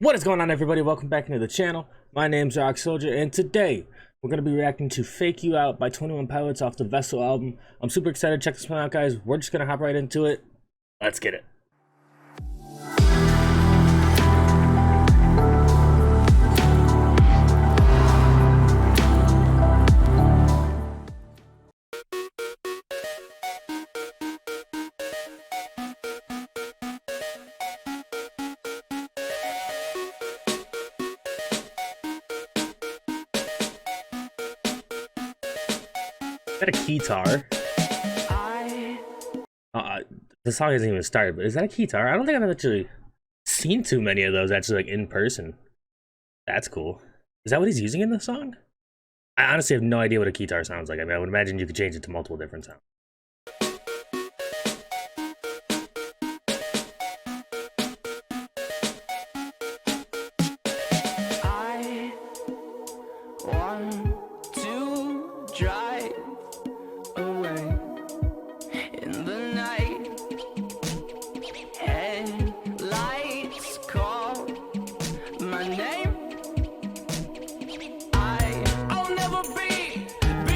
What is going on, everybody? Welcome back into the channel. My name's Rock Soldier, and today we're going to be reacting to Fake You Out by 21 Pilots off the Vessel album. I'm super excited to check this one out, guys. We're just going to hop right into it. Let's get it. Is that a guitar? The song hasn't even started, but is that a guitar? I don't think I've actually seen too many of those actually, like, in person. That's cool. Is that what he's using in the song? I honestly have no idea what a guitar sounds like. I mean, I would imagine you could change it to multiple different sounds. I want to drive away in the night. Headlights call my name. I'll never be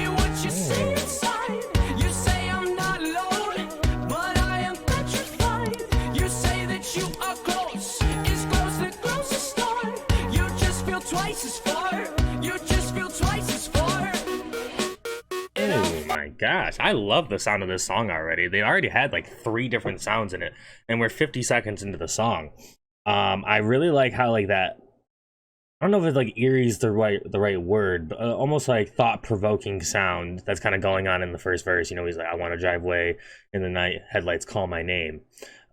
what you see inside. You say I'm not alone, but I am petrified. You say that you are close, as close the closest star. You just feel twice as far. You just feel twice as far. Oh my gosh, I love the sound of this song already. They already had like 3 different sounds in it, and we're 50 seconds into the song. I really like how, like, that, I don't know if it's like eerie is the right word, but almost like thought-provoking sound that's kind of going on in the first verse. You know, he's like, I want to drive away in the night, headlights call my name.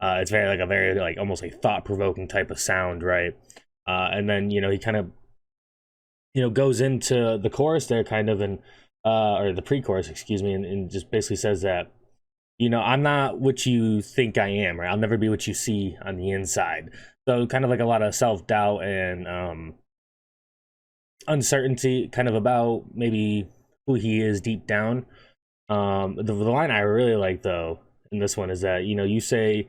It's very like a very like almost like thought-provoking type of sound, right? And then, you know, he kind of, you know, goes into the chorus there kind of, and or the pre-chorus, excuse me, and just basically says that, you know, I'm not what you think I am, right? I'll never be what you see on the inside. So kind of like a lot of self-doubt and uncertainty kind of about maybe who he is deep down. The line I really like, though, in this one is that, you know, you say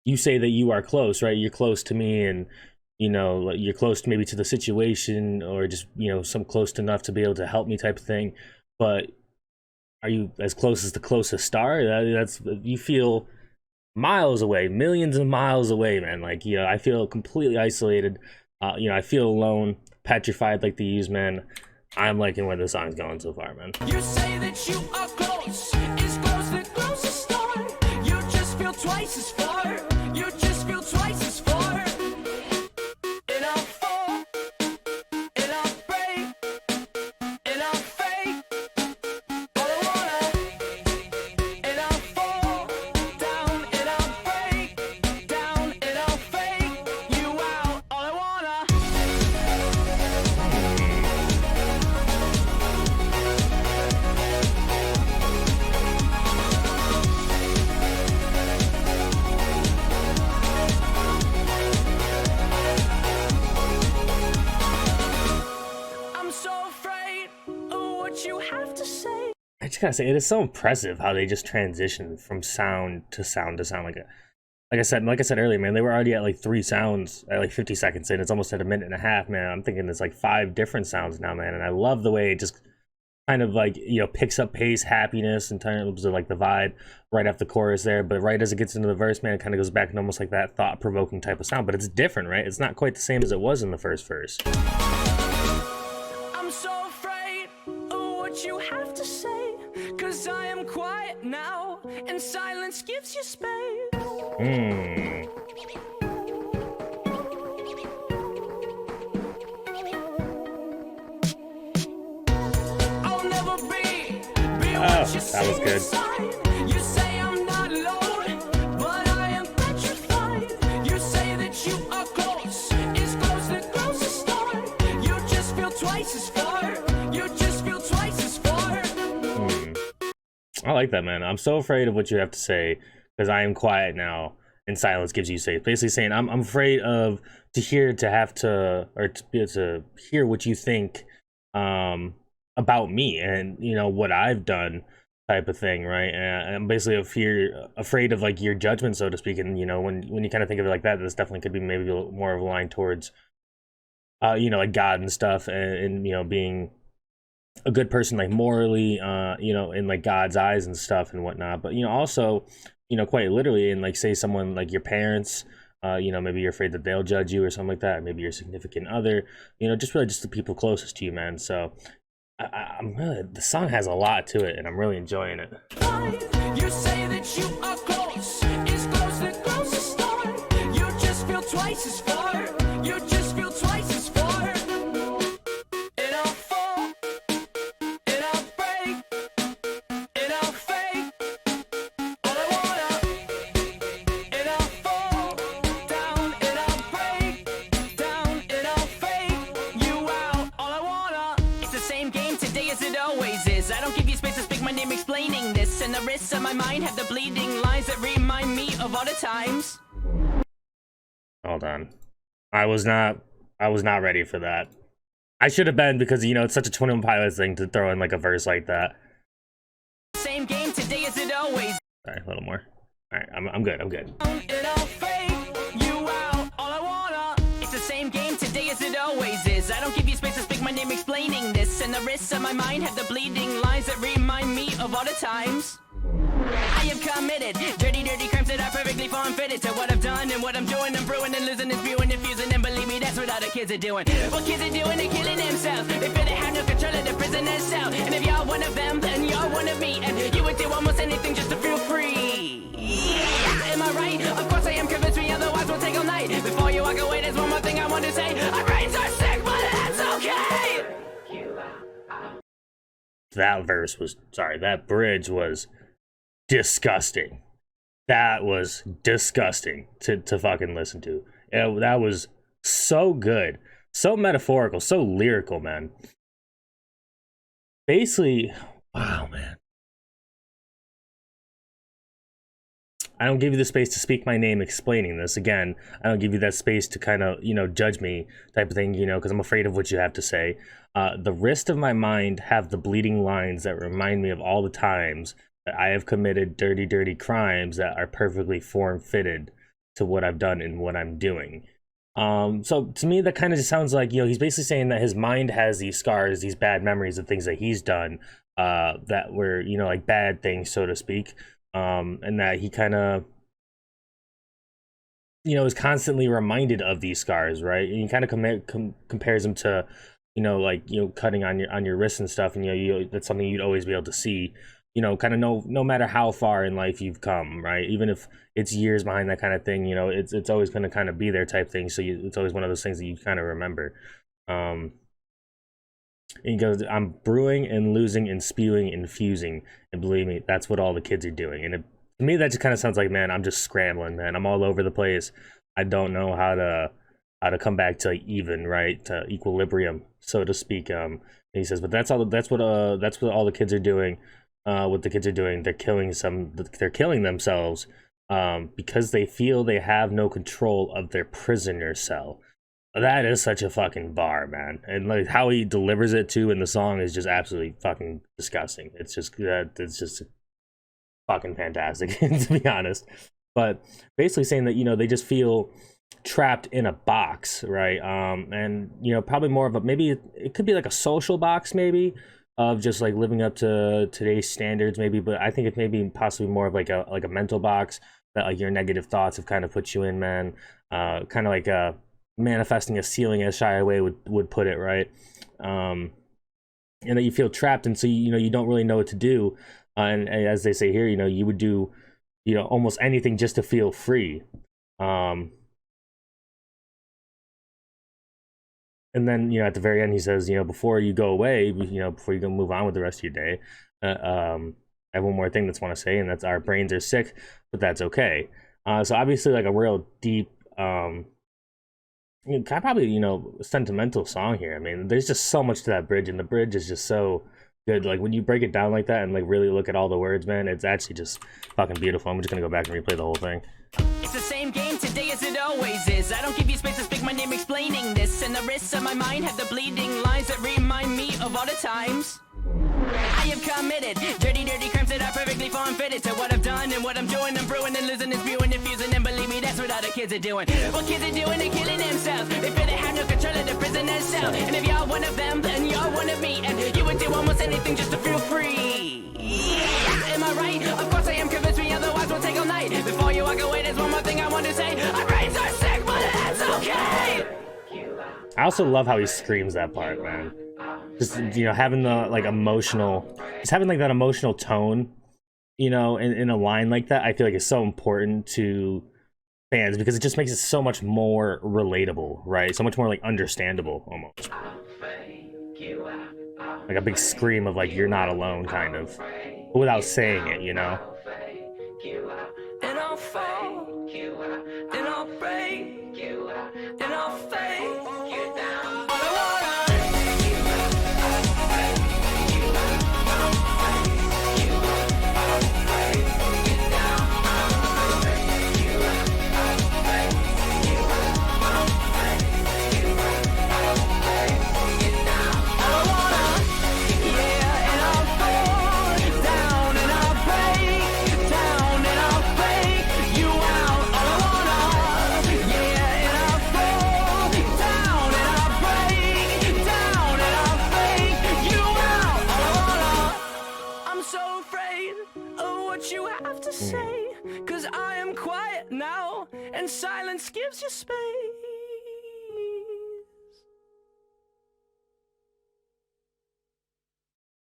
that you are close, right? You're close to me, and, you know, like, you're close maybe to the situation, or just, you know, some close enough to be able to help me type of thing. But are you as close as the closest star? That's, you feel miles away, millions of miles away, man. Like, you know, I feel completely isolated. You know, I feel alone, petrified, like they use, man. I'm liking where the song's going so far, man. You say that you are close, as close the closest star. You just feel twice as far. You just feel twice as far. And I'll fall, and I'll break, and I'll fake all I wanna. And I'll fall down, and I'll break down, and I'll fake you out all I wanna. I'm so afraid of what you have to say. I just gotta say, it is so impressive how they just transition from sound to sound to sound. Like I said earlier, man, they were already at like 3 sounds at like 50 seconds in. It's almost at a minute and a half, man. I'm thinking it's like 5 different sounds now, man. And I love the way it just kind of, like, you know, picks up pace, happiness in terms of like the vibe right after the chorus there. But right as it gets into the verse, man, it kind of goes back in almost like that thought-provoking type of sound. But it's different, right? It's not quite the same as it was in the first verse. I'm so afraid of what you have to say, 'cause I am quiet now, and silence gives you space. I'll never be Oh, what you that was see good. inside. You say I'm not alone, but I am petrified. You say that you are close, as close the closest star. You just feel twice as far. You just feel twice as far. I like that, man. I'm so afraid of what you have to say, because I am quiet now, and silence gives you safe. Basically saying, I'm afraid of to have to, or to be able to hear what you think about me, and, you know, what I've done, type of thing, right? And I'm basically afraid of like your judgment, so to speak. And, you know, when you kind of think of it like that, this definitely could be maybe a little more of a line towards you know, like God and stuff, and you know, being a good person, like morally, you know, in like God's eyes and stuff and whatnot. But you know, also, you know, quite literally, and like say someone like your parents, you know, maybe you're afraid that they'll judge you or something like that. Maybe your significant other, you know, just really just the people closest to you, man. So I'm really, the song has a lot to it, and I'm really enjoying it. You say that you are close, is close the closest star. You just feel twice as far. You just feel twice as far. And I'll fall, and I'll break, and I'll fake all I wanna. And I'll fall down, and I'll break down, and I'll fake you out all I wanna. It's the same game today as it always is. I don't give you space to speak my name explaining this, and the risks of my mind have the bleeding lines that remind me of all the times. Hold on, I was not ready for that. I should have been, because you know it's such a 21 Pilots thing to throw in like a verse like that. Same game today as it always. Sorry, a little more. All right, I'm good. I'm good. And I'll fake you out all I wanna. It's the same game today as it always is. I don't give you space to speak my name explaining this, and the risks of my mind have the bleeding lines that remind me of all the times I have committed dirty, dirty crimes that are perfectly form fitted to what I've done and what I'm doing. I'm brewing and losing and spewing and fusing, and believe me, that's what all the kids are doing. What kids are doing, they're killing themselves. They feel they have no control of the prisoner's cell. And if you're one of them, then you're one of me, and you would do almost anything just to feel free. Yeah, am I right? Of course I am, convinced me, otherwise we'll take all night. Before you walk away, there's one more thing I want to say. Our brains are sick, but that's okay. That verse was, sorry, that bridge was disgusting. That was disgusting to fucking listen to. That was so good, so metaphorical, so lyrical, man. Basically, wow, man. I don't give you the space to speak my name explaining this. Again, I don't give you that space to kind of, you know, judge me type of thing, you know, because I'm afraid of what you have to say. The wrist of my mind have the bleeding lines that remind me of all the times that I have committed dirty, dirty crimes that are perfectly form-fitted to what I've done and what I'm doing. So to me, that kind of just sounds like, you know, he's basically saying that his mind has these scars, these bad memories of things that he's done, that were, you know, like bad things, so to speak. And that he kind of, you know, is constantly reminded of these scars, right? And he kind of compares them to, you know, like, you know, cutting on your wrists and stuff, and you know, that's something you'd always be able to see, you know, kind of no matter how far in life you've come, right? Even if it's years behind, that kind of thing, you know, it's always going to kind of be there type thing. So it's always one of those things that you kind of remember. And he goes, I'm brewing and losing and spewing and fusing, and believe me, that's what all the kids are doing. And to me, that just kind of sounds like, man, I'm just scrambling, man. I'm all over the place. I don't know how to come back to even, right, to equilibrium, so to speak. And he says, but that's what all the kids are doing. What the kids are doing, they're killing themselves because they feel they have no control of their prisoner cell. That is such a fucking bar, man. And like how he delivers it too in the song is just absolutely fucking disgusting. It's just fucking fantastic, to be honest. But basically saying that, you know, they just feel trapped in a box, right? And you know, probably more of a, maybe it could be like a social box, maybe, of just like living up to today's standards, maybe. But I think it may be possibly more of like a mental box that like your negative thoughts have kind of put you in, man. Kind of like manifesting a ceiling, as Shy Away would put it, right? And that you feel trapped, and so you know, you don't really know what to do. And as they say here, you know, you would do, you know, almost anything just to feel free. And then, you know, at the very end, he says, you know, before you go away, you know, before you go move on with the rest of your day, I have one more thing that's want to say, and that's our brains are sick, but that's okay. So obviously, like a real deep, probably, you know, sentimental song here. I mean, there's just so much to that bridge, and the bridge is just so good. Like when you break it down like that and like really look at all the words, man, it's actually just fucking beautiful. I'm just gonna go back and replay the whole thing. It's the same game today as it always is. I don't give you space to speak my name explaining this, and the risks of my mind have the bleeding lines that remind me of all the times I have committed dirty, dirty crimes that are perfectly form-fitted to what I've done and what I'm doing. I'm brewing and losing and spewing and fusing, and believe me, that's what all the kids are doing. What kids are doing, they're killing themselves. They feel they have no control of the prisoner real. And if you're one of them, then you're one of me. And you would do almost anything just to feel free. Yeah, am I right? Of course I am. Convince me, otherwise we'll take all night. Before you walk away, there's one more thing I want to say. Our brains are sick, but that's okay. I also love how he screams that part, man. Just, you know, having the like emotional, just having like that emotional tone, you know, in a line like that, I feel like is so important to fans because it just makes it so much more relatable, right? So much more like understandable almost. Like a big scream of like, you're not alone, kind of, but without saying it, you know? And I'll fall, and I'll break, and I'll fade. All I you have to say, 'cause I am quiet now, and silence gives you space.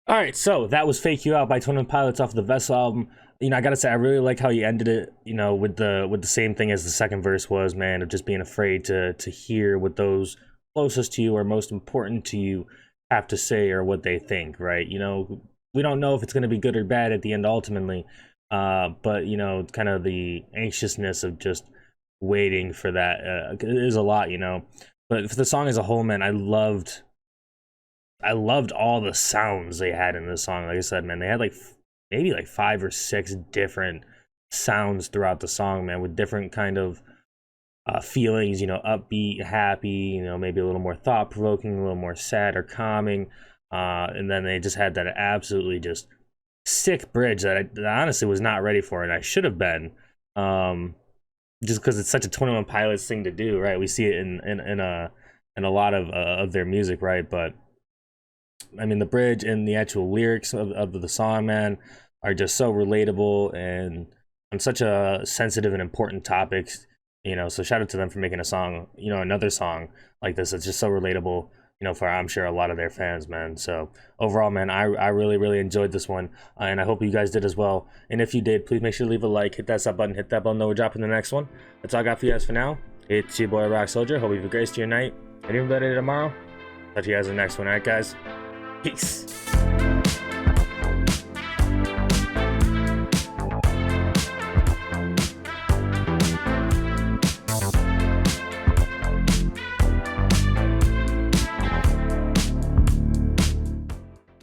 All right, so that was "Fake You Out" by 21 Pilots off of the Vessel album. You know, I gotta say, I really like how he ended it. You know, with the same thing as the second verse was, man, of just being afraid to hear what those closest to you or most important to you have to say or what they think, right? You know, we don't know if it's gonna be good or bad at the end ultimately, but you know, kind of the anxiousness of just waiting for that is a lot, you know. But for the song as a whole, man, I loved all the sounds they had in this song. Like I said, man, they had like maybe like 5 or 6 different sounds throughout the song, man, with different kind of feelings, you know, upbeat, happy, you know, maybe a little more thought-provoking, a little more sad or calming. And then they just had that absolutely just sick bridge that I honestly was not ready for, and I should have been. Just because it's such a 21 Pilots thing to do, right? We see it in a lot of their music, right? But I mean, the bridge and the actual lyrics of the song, man, are just so relatable and on such a sensitive and important topics, you know. So shout out to them for making a song, you know, another song like this. It's just so relatable, you know, for I'm sure a lot of their fans, man. So overall, man, I really enjoyed this one, and I hope you guys did as well. And if you did, please make sure to leave a like, hit that sub button, hit that bell, know we're dropping the next one. That's all I got for you guys for now. It's your boy Rock Soldier. Hope you have a great rest of your night and even better tomorrow. Talk to you guys in the next one. All right, guys. Peace.